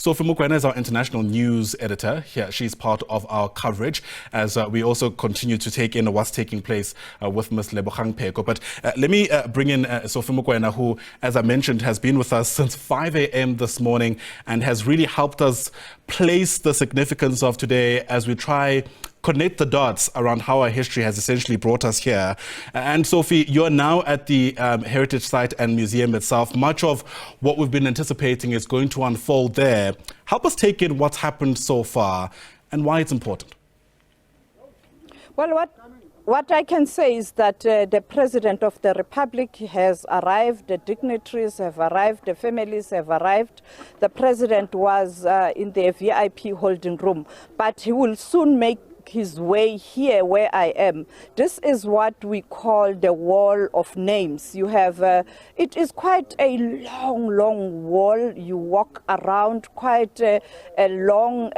Sophie Mokoena is our international news editor here. She's part of our coverage as we also continue to take in what's taking place with Ms. Lebogang Pheko. But let me bring in Sophie Mokoena, who, as I mentioned, has been with us since 5 a.m. this morning and has really helped us place the significance of today as we try connect the dots around how our history has essentially brought us here. And Sophie, you're now at the heritage site and museum itself. Much of what we've been anticipating is going to unfold there. Help us take in what's happened so far and why it's important. Well, what I can say is that the President of the Republic has arrived, the dignitaries have arrived, the families have arrived. The President was in the VIP holding room, but he will soon make his way here where I am. This is what we call the wall of names. You have, it is quite a long wall. You walk around quite a long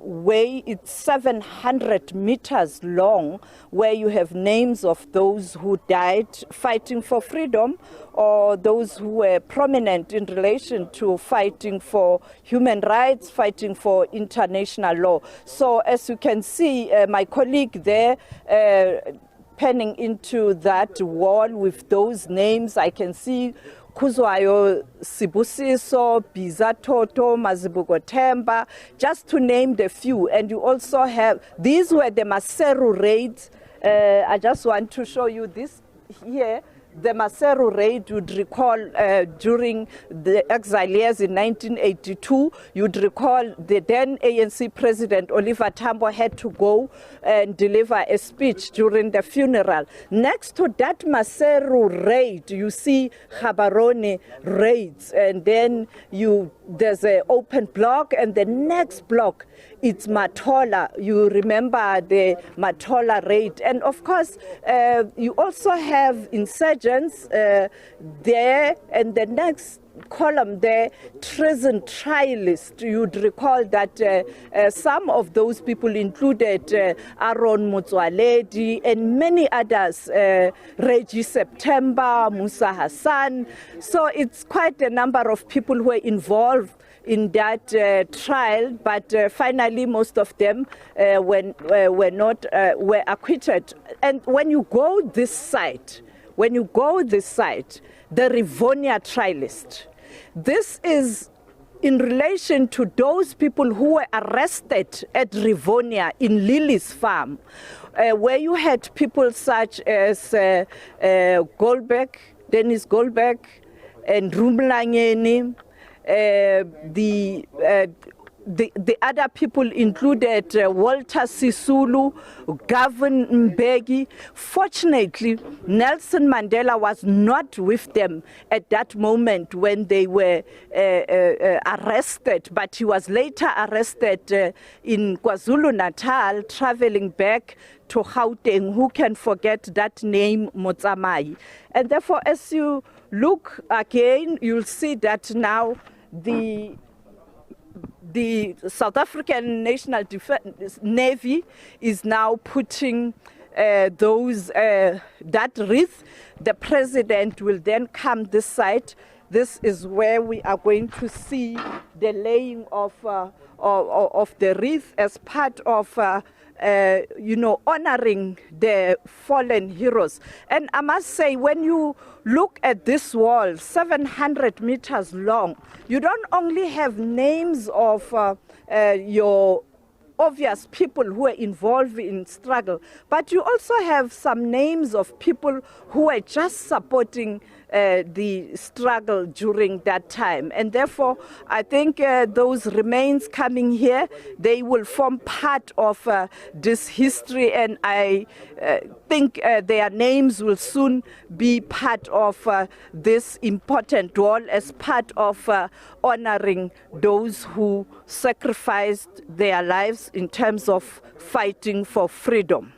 way. It's 700 meters long, where you have names of those who died fighting for freedom, or those who were prominent in relation to fighting for human rights, fighting for international law. So as you can see, my colleague there penning into that wall with those names, I can see Kuzwayo Sibusiso, Biza Toto, Mazibuko Temba, just to name the few. And you also have, these were the Maseru raids. I just want to show you this here. The Maseru raid, you'd recall during the exile years in 1982, you'd recall the then ANC President Oliver Tambo had to go and deliver a speech during the funeral. Next to that Maseru raid, you see Gaborone raids, and then there's an open block, and the next block, it's Matola. You remember the Matola raid. And of course, you also have insurgents there, and the next column there, treason trialists. You'd recall that some of those people included Aaron Motsoaledi and many others, Reggie September, Musa Hassan. So it's quite a number of people who were involved in that trial, but finally most of them were acquitted. And when you go this side, the Rivonia trialist, this is in relation to those people who were arrested at Rivonia in Lily's farm, where you had people such as Goldberg, Dennis Goldberg, and Rumlangeni. The other people included Walter Sisulu, Gavin Mbeki. Fortunately, Nelson Mandela was not with them at that moment when they were arrested, but he was later arrested in KwaZulu-Natal, traveling back to Gauteng. Who can forget that name, Motsamai? And therefore, as you look again, you'll see that now the South African National Navy is now putting that wreath. The president will then come this side. This is where we are going to see the laying of the wreath as part of honoring the fallen heroes. And I must say, when you look at this wall, 700 meters long, you don't only have names of your obvious people who were involved in struggle, but you also have some names of people who were just supporting the struggle during that time. And therefore, I think those remains coming here, they will form part of this history, and I think their names will soon be part of this important wall as part of honoring those who sacrificed their lives in terms of fighting for freedom.